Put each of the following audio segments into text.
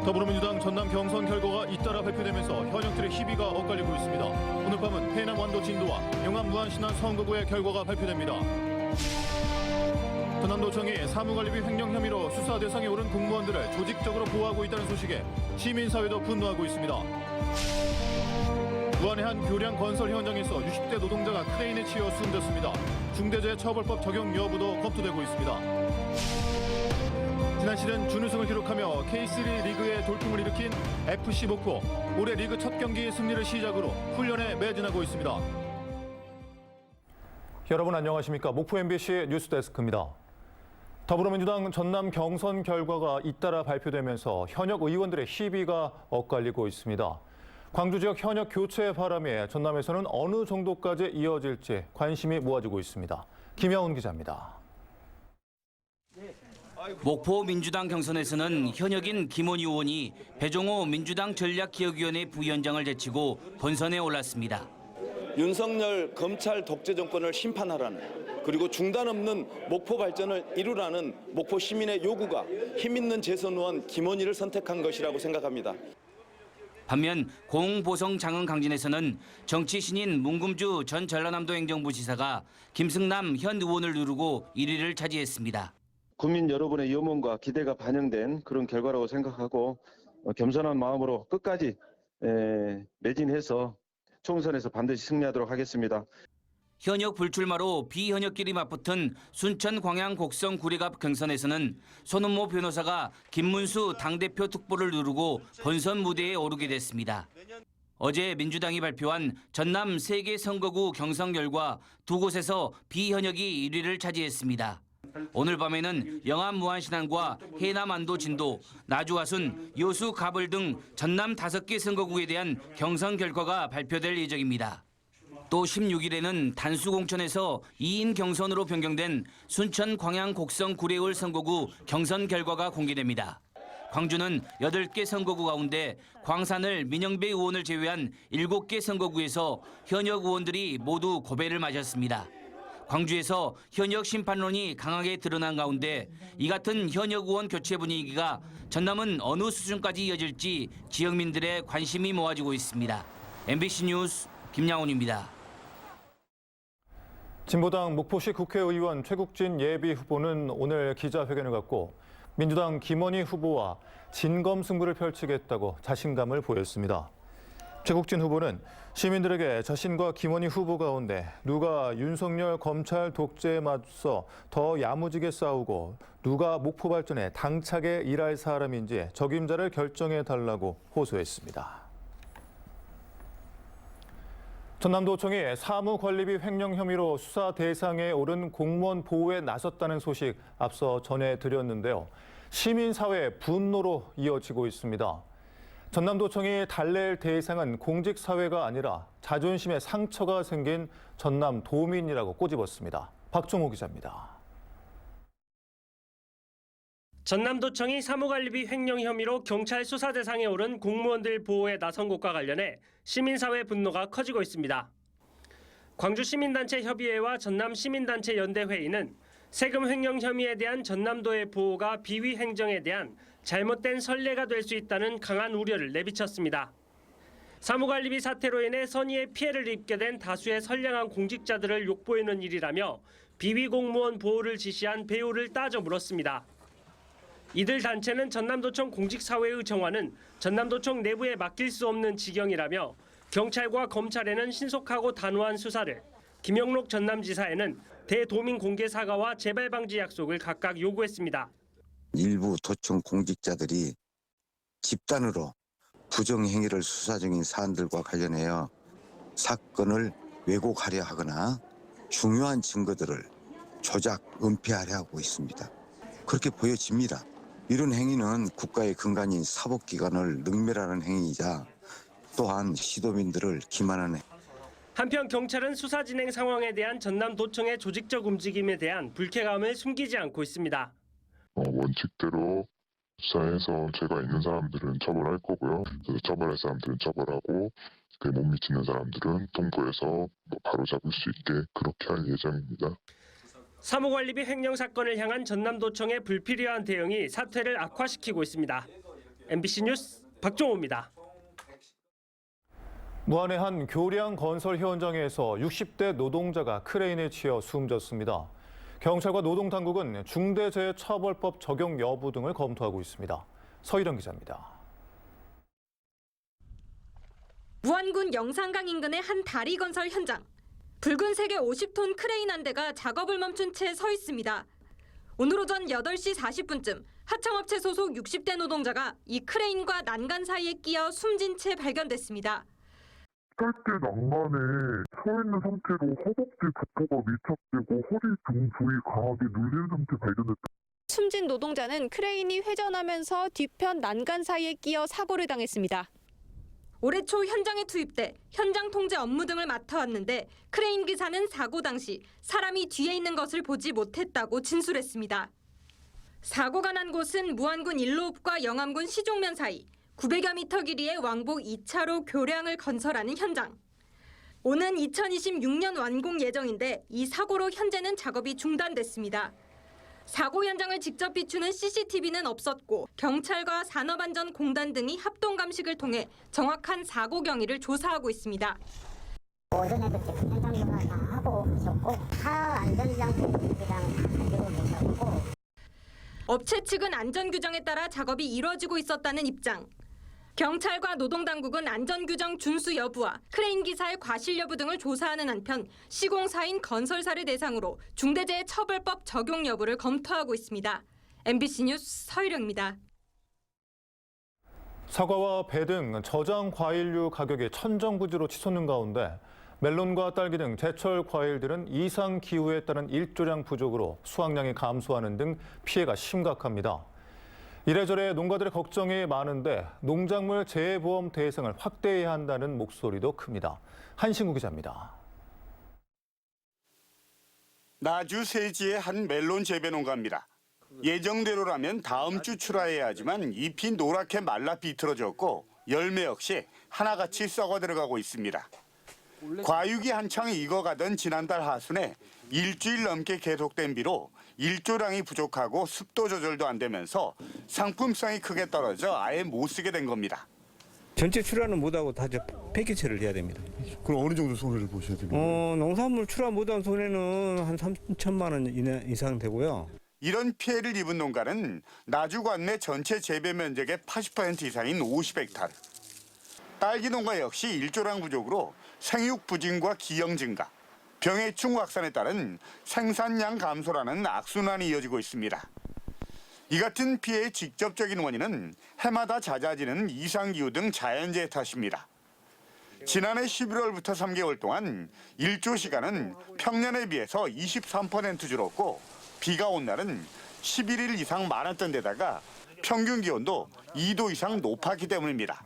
더불어민주당 전남 경선 결과가 잇따라 발표되면서 현역들의 희비가 엇갈리고 있습니다. 오늘 밤은 해남 완도 진도와 영암 무안신안 선거구의 결과가 발표됩니다. 전남도청이 사무관리비 횡령 혐의로 수사 대상에 오른 공무원들을 조직적으로 보호하고 있다는 소식에 시민사회도 분노하고 있습니다. 무안의 한 교량 건설 현장에서 60대 노동자가 크레인에 치여 숨졌습니다. 중대재해처벌법 적용 여부도 검토되고 있습니다. 지난 시즌 준우승을 기록하며 K3 리그의 돌풍을 일으킨 FC 목포. 올해 리그 첫 경기 승리를 시작으로 훈련에 매진하고 있습니다. 여러분 안녕하십니까? 목포 MBC 뉴스데스크입니다. 더불어민주당 전남 경선 결과가 잇따라 발표되면서 현역 의원들의 시비가 엇갈리고 있습니다. 광주 지역 현역 교체 바람에 전남에서는 어느 정도까지 이어질지 관심이 모아지고 있습니다. 김야훈 기자입니다. 목포 민주당 경선에서는 현역인 김원희 의원이 배종호 민주당 전략기획위원회 부위원장을 제치고 본선에 올랐습니다. 윤석열 검찰 독재 정권을 심판하라는, 그리고 중단 없는 목포 발전을 이루라는 목포 시민의 요구가 힘있는 재선 의원 김원희를 선택한 것이라고 생각합니다. 반면 공보성 장흥 강진에서는 정치 신인 문금주 전 전라남도 행정부지사가 김승남 현 의원을 누르고 1위를 차지했습니다. 국민 여러분의 염원과 기대가 반영된 그런 결과라고 생각하고 겸손한 마음으로 끝까지 매진해서 총선에서 반드시 승리하도록 하겠습니다. 현역 불출마로 비현역끼리 맞붙은 순천 광양 곡성 구리갑 경선에서는 손은모 변호사가 김문수 당대표 특보를 누르고 본선 무대에 오르게 됐습니다. 어제 민주당이 발표한 전남 3개 선거구 경선 결과 두 곳에서 비현역이 1위를 차지했습니다. 오늘 밤에는 영암 무안신안과 해남 안도 진도, 나주 화순, 여수 가벌 등 전남 5개 선거구에 대한 경선 결과가 발표될 예정입니다. 또 16일에는 단수 공천에서 2인 경선으로 변경된 순천 광양 곡성 구례을 선거구 경선 결과가 공개됩니다. 광주는 8개 선거구 가운데 광산을 민영배 의원을 제외한 7개 선거구에서 현역 의원들이 모두 고배를 맞았습니다. 광주에서 현역 심판론이 강하게 드러난 가운데 이 같은 현역 의원 교체 분위기가 전남은 어느 수준까지 이어질지 지역민들의 관심이 모아지고 있습니다. MBC 뉴스 김양훈입니다. 진보당 목포시 국회의원 최국진 예비후보는 오늘 기자회견을 갖고 민주당 김원희 후보와 진검승부를 펼치겠다고 자신감을 보였습니다. 최국진 후보는 시민들에게 자신과 김원희 후보 가운데 누가 윤석열 검찰 독재에 맞서 더 야무지게 싸우고 누가 목포 발전에 당차게 일할 사람인지 적임자를 결정해달라고 호소했습니다. 전남도청이 사무관리비 횡령 혐의로 수사 대상에 오른 공무원 보호에 나섰다는 소식 앞서 전해드렸는데요. 시민사회 분노로 이어지고 있습니다. 전남도청이 달랠 대상은 공직사회가 아니라 자존심에 상처가 생긴 전남 도민이라고 꼬집었습니다. 박종호 기자입니다. 전남도청이 사무관리비 횡령 혐의로 경찰 수사 대상에 오른 공무원들 보호에 나선 것과 관련해 시민사회 분노가 커지고 있습니다. 광주시민단체 협의회와 전남시민단체 연대회의는 세금 횡령 혐의에 대한 전남도의 보호가 비위 행정에 대한 잘못된 선례가 될 수 있다는 강한 우려를 내비쳤습니다. 사무관리비 사태로 인해 선의의 피해를 입게 된 다수의 선량한 공직자들을 욕보이는 일이라며 비위 공무원 보호를 지시한 배우를 따져 물었습니다. 이들 단체는 전남도청 공직사회의 정화는 전남도청 내부에 맡길 수 없는 지경이라며 경찰과 검찰에는 신속하고 단호한 수사를, 김영록 전남지사에는 대도민 공개 사과와 재발 방지 약속을 각각 요구했습니다. 일부 도청 공직자들이 집단으로 부정행위를 수사 중인 사안들과 관련하여 사건을 왜곡하려 하거나 중요한 증거들을 조작, 은폐하려 하고 있습니다. 그렇게 보여집니다. 이런 행위는 국가의 근간인 사법기관을 능멸하는 행위이자 또한 시도민들을 기만하는 한편 경찰은 수사 진행 상황에 대한 전남도청의 조직적 움직임에 대한 불쾌감을 숨기지 않고 있습니다. 원칙대로 수사해서 죄가 있는 사람들은 처벌할 거고요. 처벌할 사람들은 처벌하고 그에 못 미치는 사람들은 통보해서 바로 잡을 수 있게 그렇게 할 예정입니다. 사무관리비 횡령 사건을 향한 전남도청의 불필요한 대응이 사태를 악화시키고 있습니다. MBC 뉴스 박종호입니다. 무안의 한 교량 건설 현장에서 60대 노동자가 크레인에 치여 숨졌습니다. 경찰과 노동당국은 중대재해처벌법 적용 여부 등을 검토하고 있습니다. 서희령 기자입니다. 무안군 영산강 인근의 한 다리 건설 현장. 붉은색의 50톤 크레인 한 대가 작업을 멈춘 채 서 있습니다. 오늘 오전 8시 40분쯤 하청업체 소속 60대 노동자가 이 크레인과 난간 사이에 끼어 숨진 채 발견됐습니다. 짧게 난간에 서 있는 상태로 허벅지 부포가 밀착되고 허리 등 부위 강하게 눌린 상태 발견됐다. 숨진 노동자는 크레인이 회전하면서 뒤편 난간 사이에 끼어 사고를 당했습니다. 올해 초 현장에 투입돼 현장 통제 업무 등을 맡아왔는데 크레인 기사는 사고 당시 사람이 뒤에 있는 것을 보지 못했다고 진술했습니다. 사고가 난 곳은 무안군 일로읍과 영암군 시종면 사이 900여 미터 길이의 왕복 2차로 교량을 건설하는 현장. 오는 2026년 완공 예정인데 이 사고로 현재는 작업이 중단됐습니다. 사고 현장을 직접 비추는 CCTV는 없었고 경찰과 산업안전공단 등이 합동 감식을 통해 정확한 사고 경위를 조사하고 있습니다. 오전에도 체크 현장 조사 다 하고 있었고 차 안전장치랑 가지고 계셨고 업체 측은 안전규정에 따라 작업이 이뤄지고 있었다는 입장. 경찰과 노동당국은 안전규정 준수 여부와 크레인 기사의 과실 여부 등을 조사하는 한편 시공사인 건설사를 대상으로 중대재해처벌법 적용 여부를 검토하고 있습니다. MBC 뉴스 서희령입니다. 사과와 배 등 저장 과일류 가격이 천정부지로 치솟는 가운데 멜론과 딸기 등 제철 과일들은 이상 기후에 따른 일조량 부족으로 수확량이 감소하는 등 피해가 심각합니다. 이래저래 농가들의 걱정이 많은데 농작물 재해보험 대상을 확대해야 한다는 목소리도 큽니다. 한신구 기자입니다. 나주 세지의 한 멜론 재배 농가입니다. 예정대로라면 다음 주 출하해야 하지만 잎이 노랗게 말라 비틀어졌고 열매 역시 하나같이 썩어 들어가고 있습니다. 과육이 한창 익어가던 지난달 하순에 일주일 넘게 계속된 비로 일조량이 부족하고 습도 조절도 안 되면서 상품성이 크게 떨어져 아예 못 쓰게 된 겁니다. 전체 출하는 못하고 다 폐기체를 해야 됩니다. 그럼 어느 정도 손해를 보셔야 됩니까? 농산물 출하 못한 손해는 한 3천만 원 이상 되고요. 이런 피해를 입은 농가는 나주 관내 전체 재배 면적의 80% 이상인 50헥타르. 딸기 농가 역시 일조량 부족으로 생육 부진과 기형 증가, 병해충 확산에 따른 생산량 감소라는 악순환이 이어지고 있습니다. 이 같은 피해의 직접적인 원인은 해마다 잦아지는 이상기후 등 자연재해 탓입니다. 지난해 11월부터 3개월 동안 일조 시간은 평년에 비해서 23% 줄었고 비가 온 날은 11일 이상 많았던 데다가 평균 기온도 2도 이상 높았기 때문입니다.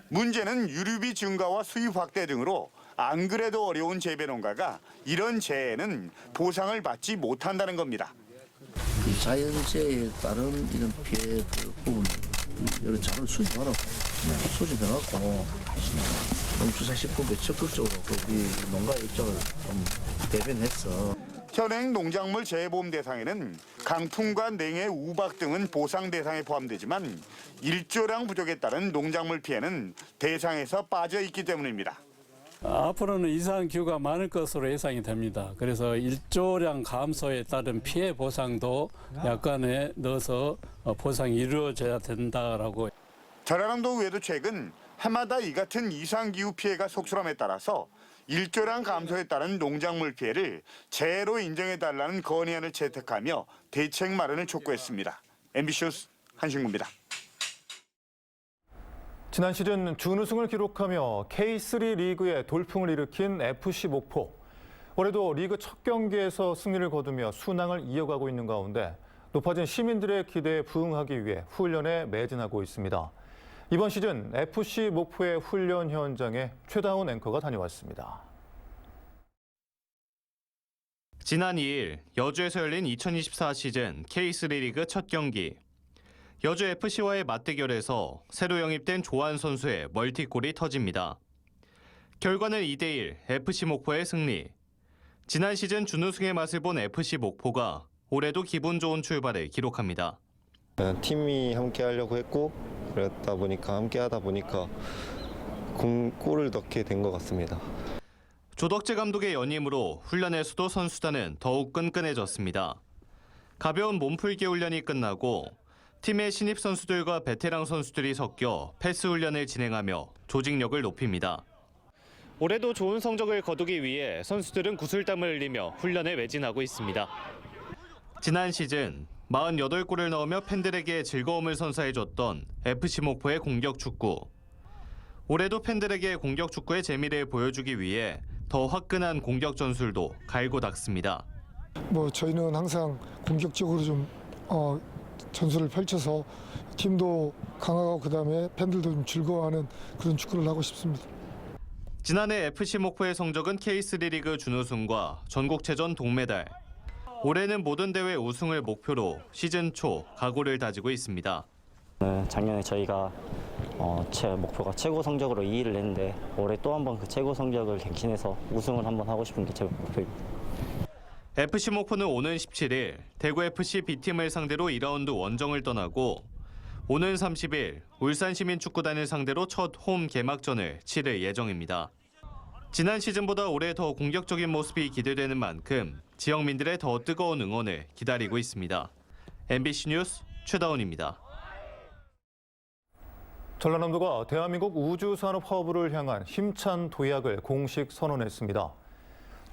문제는 유류비 증가와 수입 확대 등으로 안 그래도 어려운 재배 농가가 이런 재해에는 보상을 받지 못한다는 겁니다. 자연재해에 따른 이런 피해 부분 이런 자료를 수집해갖고 농수산식품부에 적극적으로 우리 농가 입장을 좀 대변해서 현행 농작물 재해보험 대상에는 강풍과 냉해, 우박 등은 보상 대상에 포함되지만 일조량 부족에 따른 농작물 피해는 대상에서 빠져 있기 때문입니다. 앞으로는 이상 기후가 많을 것으로 예상이 됩니다. 그래서 일조량 감소에 따른 피해 보상도 약관에 넣어서 보상이 이루어져야 된다라고. 전라남도 외에도 최근 해마다 이 같은 이상 기후 피해가 속출함에 따라서 일조량 감소에 따른 농작물 피해를 재해로 인정해달라는 건의안을 채택하며 대책 마련을 촉구했습니다. MBC 뉴스 한신구입니다. 지난 시즌 준우승을 기록하며 K3 리그에 돌풍을 일으킨 FC 목포. 올해도 리그 첫 경기에서 승리를 거두며 순항을 이어가고 있는 가운데 높아진 시민들의 기대에 부응하기 위해 훈련에 매진하고 있습니다. 이번 시즌 FC 목포의 훈련 현장에 최다운 앵커가 다녀왔습니다. 지난 2일 여주에서 열린 2024 시즌 K3 리그 첫 경기. 여주 FC와의 맞대결에서 새로 영입된 조한 선수의 멀티골이 터집니다. 결과는 2대1 FC 목포의 승리. 지난 시즌 준우승의 맛을 본 FC 목포가 올해도 기분 좋은 출발을 기록합니다. 팀이 함께 하려고 했고 그랬다 보니까 함께하다 보니까 골을 넣게 된 것 같습니다. 조덕재 감독의 연임으로 훈련에서도 선수단은 더욱 끈끈해졌습니다. 가벼운 몸풀기 훈련이 끝나고 팀의 신입 선수들과 베테랑 선수들이 섞여 패스 훈련을 진행하며 조직력을 높입니다. 올해도 좋은 성적을 거두기 위해 선수들은 구슬땀을 흘리며 훈련에 매진하고 있습니다. 지난 시즌 48골을 넣으며 팬들에게 즐거움을 선사해줬던 FC 목포의 공격 축구. 올해도 팬들에게 공격 축구의 재미를 보여주기 위해 더 화끈한 공격 전술도 갈고 닦습니다. 저희는 항상 공격적으로 좀 전술을 펼쳐서 팀도 강하고 그다음에 팬들도 좀 즐거워하는 그런 축구를 하고 싶습니다. 지난해 FC 목포의 성적은 K3 리그 준우승과 전국체전 동메달. 올해는 모든 대회 우승을 목표로 시즌 초 각오를 다지고 있습니다. 작년에 저희가 제 목표가 최고 성적으로 2위를 했는데 올해 또 한 번 그 최고 성적을 갱신해서 우승을 한번 하고 싶은 게 제 목표입니다. FC 목포는 오는 17일 대구 FC B팀을 상대로 2라운드 원정을 떠나고 오는 30일 울산시민축구단을 상대로 첫 홈 개막전을 치를 예정입니다. 지난 시즌보다 올해 더 공격적인 모습이 기대되는 만큼 지역민들의 더 뜨거운 응원을 기다리고 있습니다. MBC 뉴스 최다운입니다. 전라남도가 대한민국 우주산업허브를 향한 힘찬 도약을 공식 선언했습니다.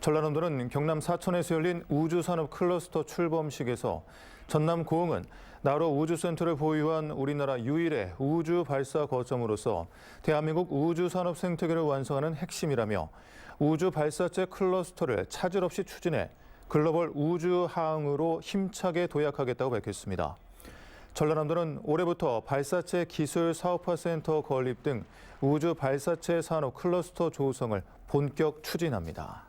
전라남도는 경남 사천에서 열린 우주산업 클러스터 출범식에서 전남 고흥은 나로 우주센터를 보유한 우리나라 유일의 우주 발사 거점으로서 대한민국 우주산업 생태계를 완성하는 핵심이라며 우주 발사체 클러스터를 차질 없이 추진해 글로벌 우주항으로 힘차게 도약하겠다고 밝혔습니다. 전라남도는 올해부터 발사체 기술 사업화 센터 건립 등 우주 발사체 산업 클러스터 조성을 본격 추진합니다.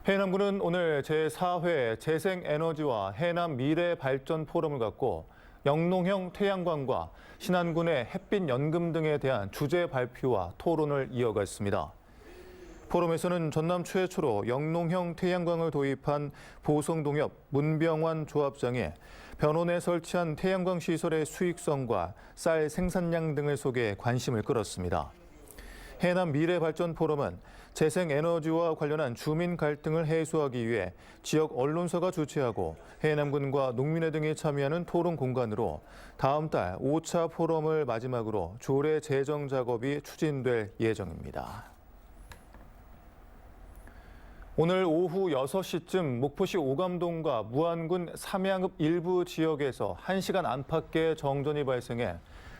해남군은 오늘 제4회 재생에너지와 해남 미래 발전 포럼을 갖고 영농형 태양광과 신안군의 햇빛 연금 등에 대한 주제 발표와 토론을 이어갔습니다. 포럼에서는 전남 최초로 영농형 태양광을 도입한 보성동협 문병환 조합장에 변원에 설치한 태양광 시설의 수익성과 쌀 생산량 등을 소개해 관심을 끌었습니다. 해남 미래발전 포럼은 재생에너지와 관련한 주민 갈등을 해소하기 위해 지역 언론사가 주최하고 해남군과 농민회 등이 참여하는 토론 공간으로 다음 달 5차 포럼을 마지막으로 조례 제정 작업이 추진될 예정입니다. 오늘 오후 6시쯤 목포시 오감동과 무안군 삼양읍 일부 지역에서 1시간 안팎의 정전이 발생해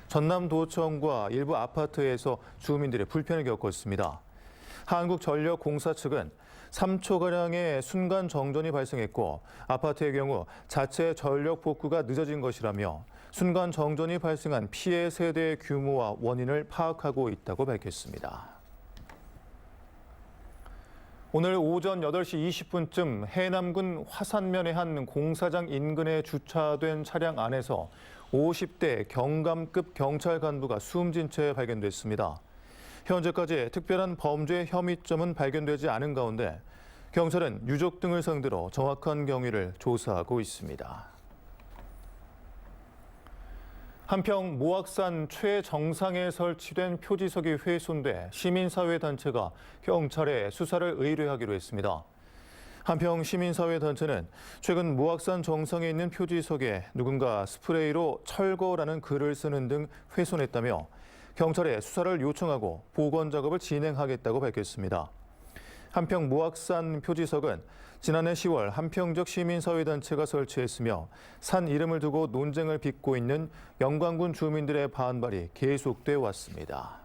전남도청과 일부 아파트에서 주민들이 불편을 겪었습니다. 한국전력공사 측은 3초가량의 순간 정전이 발생했고 아파트의 경우 자체 전력 복구가 늦어진 것이라며 순간 정전이 발생한 피해 세대의 규모와 원인을 파악하고 있다고 밝혔습니다. 오늘 오전 8시 20분쯤 해남군 화산면의 한 공사장 인근에 주차된 차량 안에서 50대 경감급 경찰 간부가 숨진 채 발견됐습니다. 현재까지 특별한 범죄 혐의점은 발견되지 않은 가운데 경찰은 유족 등을 상대로 정확한 경위를 조사하고 있습니다. 한평 모악산 최정상에 설치된 표지석이 훼손돼 시민사회단체가 경찰에 수사를 의뢰하기로 했습니다. 한평 시민사회단체는 최근 모악산 정상에 있는 표지석에 누군가 스프레이로 철거라는 글을 쓰는 등 훼손했다며 경찰에 수사를 요청하고 복원 작업을 진행하겠다고 밝혔습니다. 한평 모악산 표지석은 지난해 10월 한평 지역 시민사회단체가 설치했으며 산 이름을 두고 논쟁을 빚고 있는 영광군 주민들의 반발이 계속돼 왔습니다.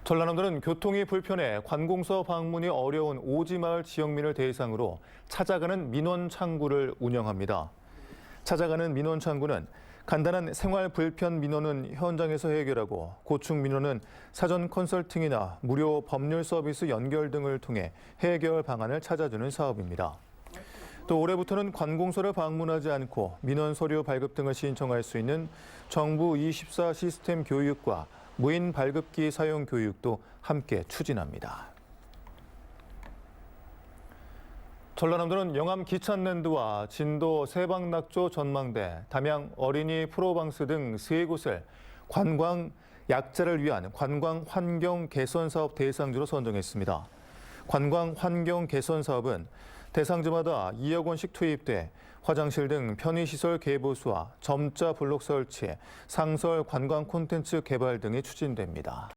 전라남도는 교통이 불편해 관공서 방문이 어려운 오지마을 지역민을 대상으로 찾아가는 민원 창구를 운영합니다. 찾아가는 민원 창구는 간단한 생활 불편 민원은 현장에서 해결하고 고충 민원은 사전 컨설팅이나 무료 법률 서비스 연결 등을 통해 해결 방안을 찾아주는 사업입니다. 또 올해부터는 관공서를 방문하지 않고 민원 서류 발급 등을 신청할 수 있는 정부 24 시스템 교육과 무인 발급기 사용 교육도 함께 추진합니다. 전라남도는 영암 기찬랜드와 진도 세방낙조 전망대, 담양 어린이 프로방스 등 3곳을 관광 약자를 위한 관광 환경 개선 사업 대상지로 선정했습니다. 관광 환경 개선 사업은 대상지마다 2억 원씩 투입돼 화장실 등 편의시설 개보수와 점자 블록 설치, 상설 관광 콘텐츠 개발 등이 추진됩니다.